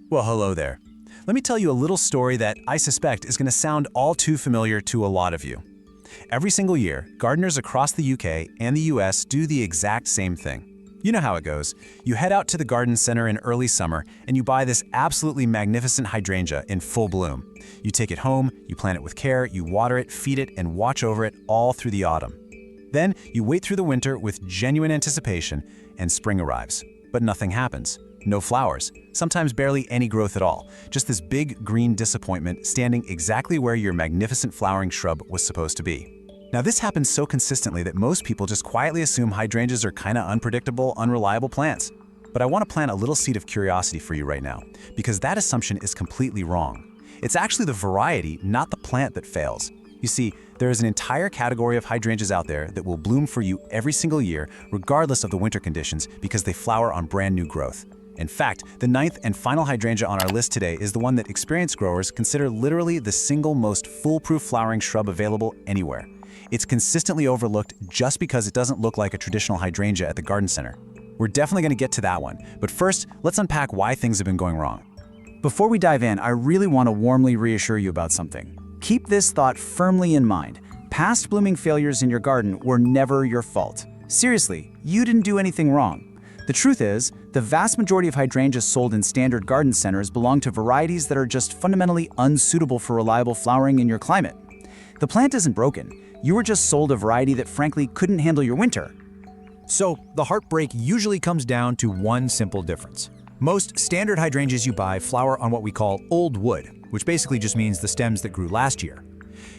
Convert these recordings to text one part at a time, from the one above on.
Well, hello there. Let me tell you a little story that I suspect is going to sound all too familiar to a lot of you. Every single year, gardeners across the UK and the US do the exact same thing. You know how it goes. You head out to the garden center in early summer and you buy this absolutely magnificent hydrangea in full bloom. You take it home, you plant it with care, you water it, feed it, and watch over it all through the autumn. Then you wait through the winter with genuine anticipation, and spring arrives. But nothing happens. No flowers, sometimes barely any growth at all, just this big green disappointment standing exactly where your magnificent flowering shrub was supposed to be. Now this happens so consistently that most people just quietly assume hydrangeas are kinda unpredictable, unreliable plants. But I want to plant a little seed of curiosity for you right now, because that assumption is completely wrong. It's actually the variety, not the plant, that fails. You see, there is an entire category of hydrangeas out there that will bloom for you every single year, regardless of the winter conditions, because they flower on brand new growth. In fact, the ninth and final hydrangea on our list today is the one that experienced growers consider literally the single most foolproof flowering shrub available anywhere. It's consistently overlooked just because it doesn't look like a traditional hydrangea at the garden center. We're definitely going to get to that one, but first, let's unpack why things have been going wrong. Before we dive in, I really want to warmly reassure you about something. Keep this thought firmly in mind. Past blooming failures in your garden were never your fault. Seriously, you didn't do anything wrong. The truth is, the vast majority of hydrangeas sold in standard garden centers belong to varieties that are just fundamentally unsuitable for reliable flowering in your climate. The plant isn't broken. You were just sold a variety that frankly couldn't handle your winter. So, the heartbreak usually comes down to one simple difference. Most standard hydrangeas you buy flower on what we call old wood, which basically just means the stems that grew last year.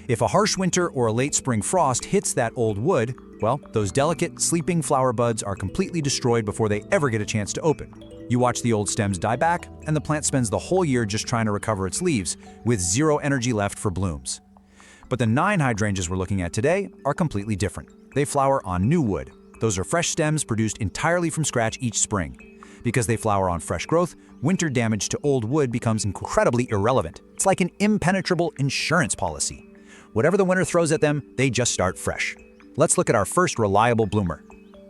If a harsh winter or a late spring frost hits that old wood, well, those delicate, sleeping flower buds are completely destroyed before they ever get a chance to open. You watch the old stems die back, and the plant spends the whole year just trying to recover its leaves, with zero energy left for blooms. But the 9 hydrangeas we're looking at today are completely different. They flower on new wood. Those are fresh stems produced entirely from scratch each spring. Because they flower on fresh growth, winter damage to old wood becomes incredibly irrelevant. It's like an impenetrable insurance policy. Whatever the winter throws at them, they just start fresh. Let's look at our first reliable bloomer.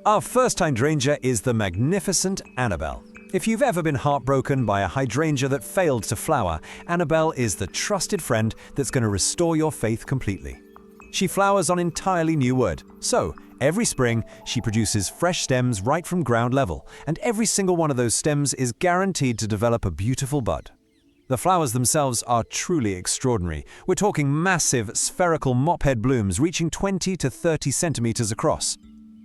Our first hydrangea is the magnificent Annabelle. If you've ever been heartbroken by a hydrangea that failed to flower, Annabelle is the trusted friend that's going to restore your faith completely. She flowers on entirely new wood, so every spring she produces fresh stems right from ground level, and every single one of those stems is guaranteed to develop a beautiful bud. The flowers themselves are truly extraordinary. We're talking massive, spherical mophead blooms reaching 20 to 30 centimeters across.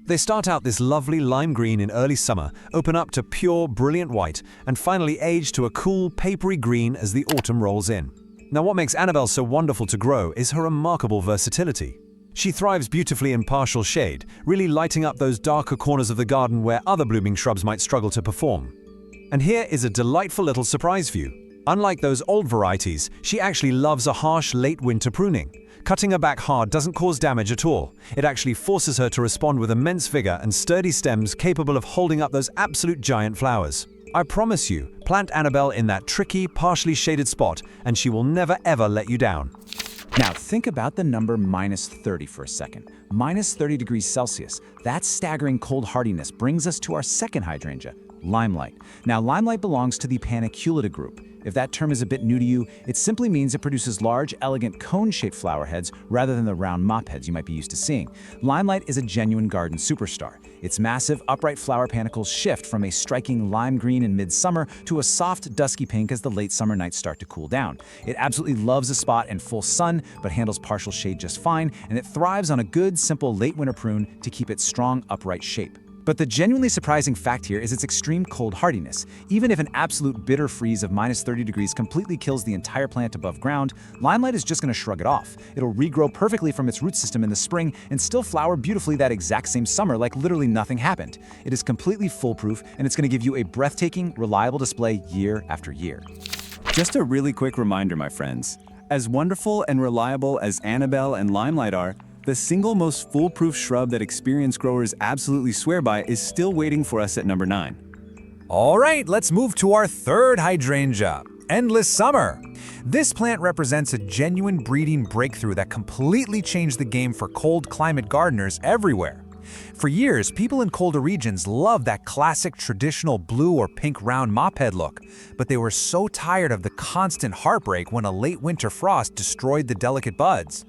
They start out this lovely lime green in early summer, open up to pure, brilliant white, and finally age to a cool, papery green as the autumn rolls in. Now, what makes Annabelle so wonderful to grow is her remarkable versatility. She thrives beautifully in partial shade, really lighting up those darker corners of the garden where other blooming shrubs might struggle to perform. And here is a delightful little surprise for you. Unlike those old varieties, she actually loves a harsh late winter pruning. Cutting her back hard doesn't cause damage at all. It actually forces her to respond with immense vigor and sturdy stems capable of holding up those absolute giant flowers. I promise you, plant Annabelle in that tricky, partially shaded spot, and she will never ever let you down. Now think about the number -30 for a second. -30 degrees Celsius. That staggering cold hardiness brings us to our second hydrangea, limelight. Now limelight belongs to the paniculata group. If that term is a bit new to you, it simply means it produces large, elegant, cone-shaped flower heads rather than the round mop heads you might be used to seeing. Limelight is a genuine garden superstar. Its massive, upright flower panicles shift from a striking lime green in midsummer to a soft, dusky pink as the late summer nights start to cool down. It absolutely loves a spot in full sun, but handles partial shade just fine, and it thrives on a good, simple late winter prune to keep its strong, upright shape. But the genuinely surprising fact here is its extreme cold hardiness. Even if an absolute bitter freeze of -30 degrees completely kills the entire plant above ground, limelight is just going to shrug it off. It'll regrow perfectly from its root system in the spring and still flower beautifully that exact same summer like literally nothing happened. It is completely foolproof, and it's going to give you a breathtaking, reliable display year after year. Just a really quick reminder, my friends. As wonderful and reliable as Annabelle and limelight are, the single most foolproof shrub that experienced growers absolutely swear by is still waiting for us at number 9. All right, let's move to our third hydrangea, Endless Summer. This plant represents a genuine breeding breakthrough that completely changed the game for cold climate gardeners everywhere. For years, people in colder regions loved that classic traditional blue or pink round mophead look, but they were so tired of the constant heartbreak when a late winter frost destroyed the delicate buds.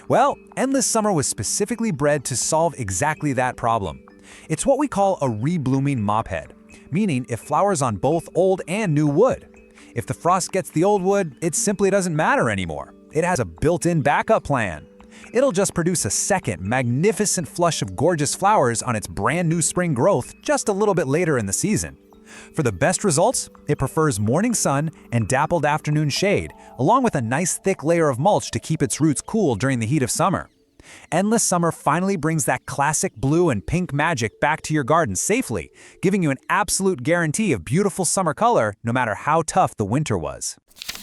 Well, Endless Summer was specifically bred to solve exactly that problem. It's what we call a reblooming mophead, meaning it flowers on both old and new wood. If the frost gets the old wood, it simply doesn't matter anymore. It has a built-in backup plan. It'll just produce a second, magnificent flush of gorgeous flowers on its brand new spring growth just a little bit later in the season. For the best results, it prefers morning sun and dappled afternoon shade, along with a nice thick layer of mulch to keep its roots cool during the heat of summer. Endless Summer finally brings that classic blue and pink magic back to your garden safely, giving you an absolute guarantee of beautiful summer color no matter how tough the winter was.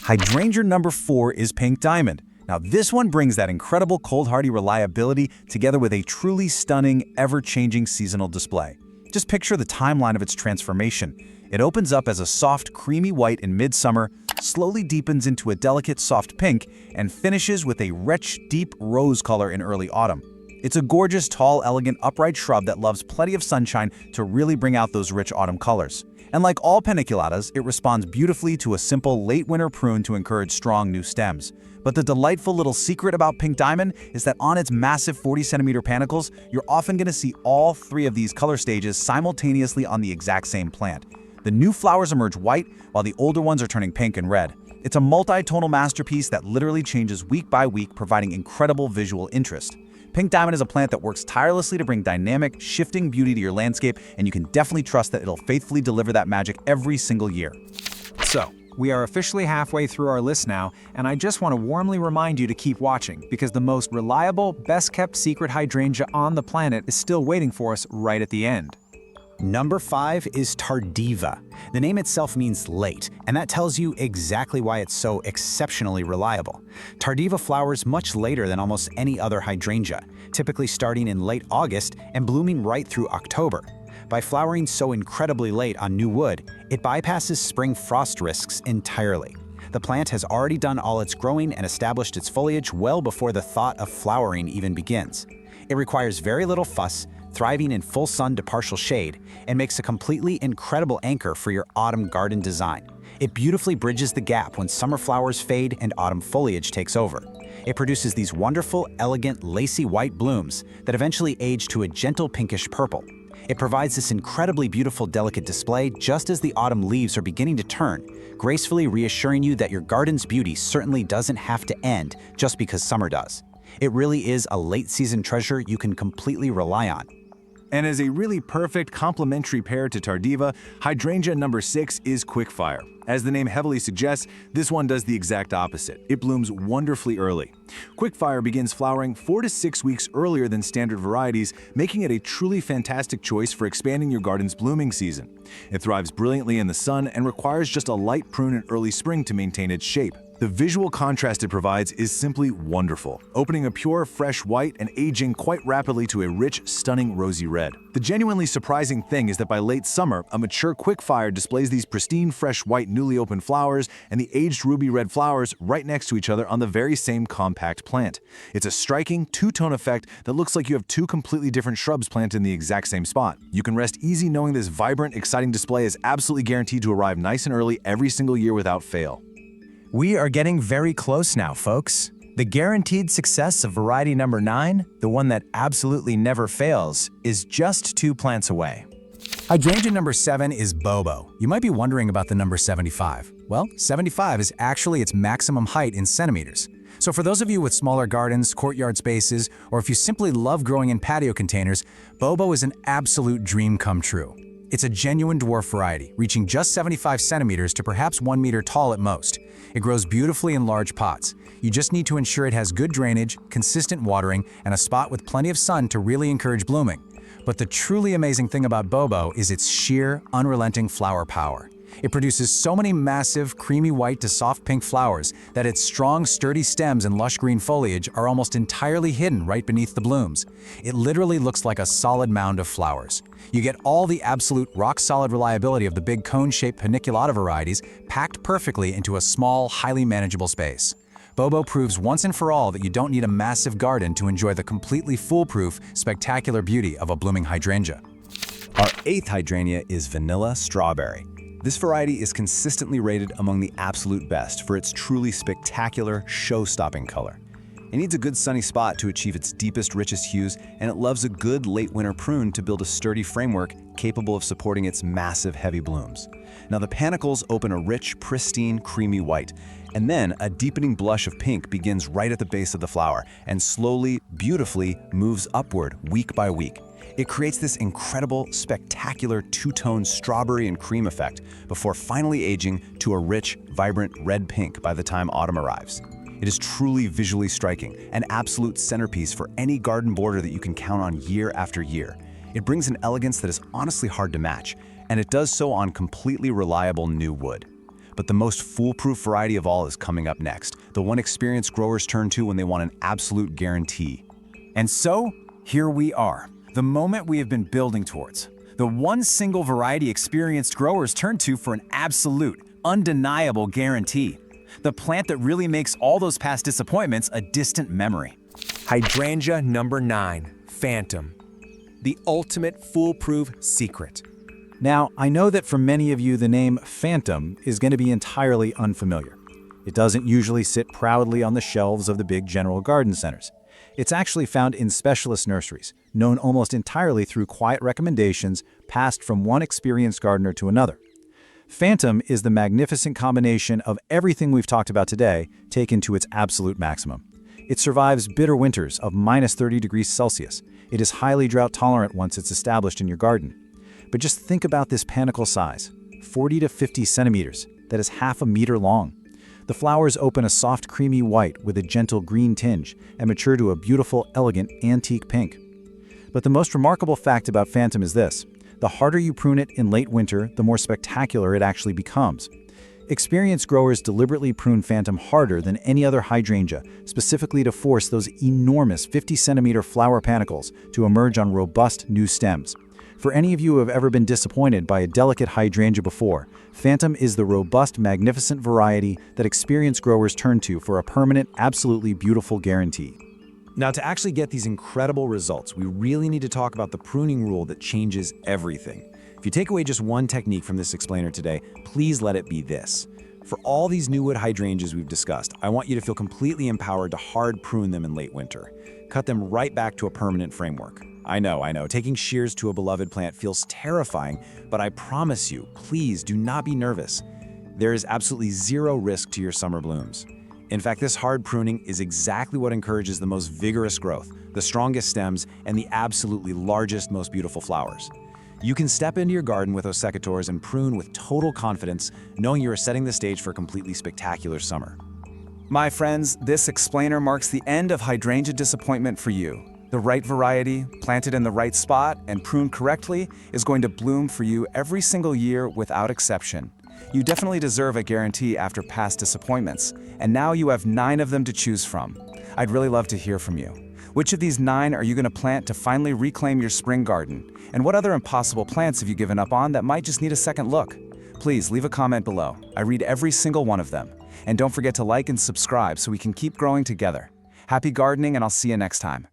Hydrangea number 4 is Pink Diamond. Now this one brings that incredible cold-hardy reliability together with a truly stunning, ever-changing seasonal display. Just picture the timeline of its transformation. It opens up as a soft, creamy white in midsummer, slowly deepens into a delicate, soft pink, and finishes with a rich, deep rose color in early autumn. It's a gorgeous, tall, elegant, upright shrub that loves plenty of sunshine to really bring out those rich autumn colors. And like all paniculatas, it responds beautifully to a simple late winter prune to encourage strong new stems. But the delightful little secret about Pink Diamond is that on its massive 40-centimeter panicles, you're often going to see all 3 of these color stages simultaneously on the exact same plant. The new flowers emerge white, while the older ones are turning pink and red. It's a multi-tonal masterpiece that literally changes week by week, providing incredible visual interest. Pink Diamond is a plant that works tirelessly to bring dynamic, shifting beauty to your landscape, and you can definitely trust that it'll faithfully deliver that magic every single year. So, we are officially halfway through our list now, and I just want to warmly remind you to keep watching, because the most reliable, best-kept secret hydrangea on the planet is still waiting for us right at the end. Number 5 is Tardiva. The name itself means late, and that tells you exactly why it's so exceptionally reliable. Tardiva flowers much later than almost any other hydrangea, typically starting in late August and blooming right through October. By flowering so incredibly late on new wood, it bypasses spring frost risks entirely. The plant has already done all its growing and established its foliage well before the thought of flowering even begins. It requires very little fuss, thriving in full sun to partial shade, and makes a completely incredible anchor for your autumn garden design. It beautifully bridges the gap when summer flowers fade and autumn foliage takes over. It produces these wonderful, elegant, lacy white blooms that eventually age to a gentle pinkish purple. It provides this incredibly beautiful, delicate display just as the autumn leaves are beginning to turn, gracefully reassuring you that your garden's beauty certainly doesn't have to end just because summer does. It really is a late-season treasure you can completely rely on. And as a really perfect complementary pair to Tardiva, Hydrangea number 6 is Quickfire. As the name heavily suggests, this one does the exact opposite. It blooms wonderfully early. Quickfire begins flowering 4 to 6 weeks earlier than standard varieties, making it a truly fantastic choice for expanding your garden's blooming season. It thrives brilliantly in the sun and requires just a light prune in early spring to maintain its shape. The visual contrast it provides is simply wonderful, opening a pure, fresh white and aging quite rapidly to a rich, stunning rosy red. The genuinely surprising thing is that by late summer, a mature Quickfire displays these pristine, fresh white, newly opened flowers and the aged ruby red flowers right next to each other on the very same compact plant. It's a striking, two-tone effect that looks like you have 2 completely different shrubs planted in the exact same spot. You can rest easy knowing this vibrant, exciting display is absolutely guaranteed to arrive nice and early every single year without fail. We are getting very close now, folks. The guaranteed success of variety number 9, the one that absolutely never fails, is just 2 plants away. Hydrangea number 7 is Bobo. You might be wondering about the number 75. Well, 75 is actually its maximum height in centimeters. So for those of you with smaller gardens, courtyard spaces, or if you simply love growing in patio containers, Bobo is an absolute dream come true. It's a genuine dwarf variety, reaching just 75 centimeters to perhaps 1 meter tall at most. It grows beautifully in large pots. You just need to ensure it has good drainage, consistent watering, and a spot with plenty of sun to really encourage blooming. But the truly amazing thing about Bobo is its sheer, unrelenting flower power. It produces so many massive, creamy white to soft pink flowers that its strong, sturdy stems and lush green foliage are almost entirely hidden right beneath the blooms. It literally looks like a solid mound of flowers. You get all the absolute rock-solid reliability of the big cone-shaped paniculata varieties packed perfectly into a small, highly manageable space. Bobo proves once and for all that you don't need a massive garden to enjoy the completely foolproof, spectacular beauty of a blooming hydrangea. Our 8th hydrangea is Vanilla Strawberry. This variety is consistently rated among the absolute best for its truly spectacular, show-stopping color. It needs a good sunny spot to achieve its deepest, richest hues, and it loves a good late winter prune to build a sturdy framework capable of supporting its massive, heavy blooms. Now the panicles open a rich, pristine, creamy white, and then a deepening blush of pink begins right at the base of the flower and slowly, beautifully moves upward week by week. It creates this incredible, spectacular two-tone strawberry and cream effect before finally aging to a rich, vibrant red-pink by the time autumn arrives. It is truly visually striking, an absolute centerpiece for any garden border that you can count on year after year. It brings an elegance that is honestly hard to match, and it does so on completely reliable new wood. But the most foolproof variety of all is coming up next, the one experienced growers turn to when they want an absolute guarantee. And so, here we are, the moment we have been building towards. The one single variety experienced growers turn to for an absolute, undeniable guarantee. The plant that really makes all those past disappointments a distant memory. Hydrangea number 9, Phantom. The ultimate foolproof secret. Now, I know that for many of you, the name Phantom is going to be entirely unfamiliar. It doesn't usually sit proudly on the shelves of the big general garden centers. It's actually found in specialist nurseries, known almost entirely through quiet recommendations passed from one experienced gardener to another. Phantom is the magnificent combination of everything we've talked about today taken to its absolute maximum. It survives bitter winters of -30 degrees Celsius. It is highly drought tolerant once it's established in your garden. But just think about this panicle size, 40 to 50 centimeters, that is half a meter long. The flowers open a soft creamy white with a gentle green tinge and mature to a beautiful, elegant, antique pink. But the most remarkable fact about Phantom is this: the harder you prune it in late winter, the more spectacular it actually becomes. Experienced growers deliberately prune Phantom harder than any other hydrangea, specifically to force those enormous 50-centimeter flower panicles to emerge on robust new stems. For any of you who have ever been disappointed by a delicate hydrangea before, Phantom is the robust, magnificent variety that experienced growers turn to for a permanent, absolutely beautiful guarantee. Now, to actually get these incredible results, we really need to talk about the pruning rule that changes everything. If you take away just one technique from this explainer today, please let it be this. For all these new wood hydrangeas we've discussed, I want you to feel completely empowered to hard prune them in late winter. Cut them right back to a permanent framework. I know, taking shears to a beloved plant feels terrifying, but I promise you, please do not be nervous. There is absolutely zero risk to your summer blooms. In fact, this hard pruning is exactly what encourages the most vigorous growth, the strongest stems, and the absolutely largest, most beautiful flowers. You can step into your garden with those secateurs and prune with total confidence, knowing you are setting the stage for a completely spectacular summer. My friends, this explainer marks the end of hydrangea disappointment for you. The right variety, planted in the right spot, and pruned correctly is going to bloom for you every single year without exception. You definitely deserve a guarantee after past disappointments, and now you have 9 of them to choose from. I'd really love to hear from you. Which of these 9 are you going to plant to finally reclaim your spring garden? And what other impossible plants have you given up on that might just need a second look? Please leave a comment below. I read every single one of them. And don't forget to like and subscribe so we can keep growing together. Happy gardening, and I'll see you next time.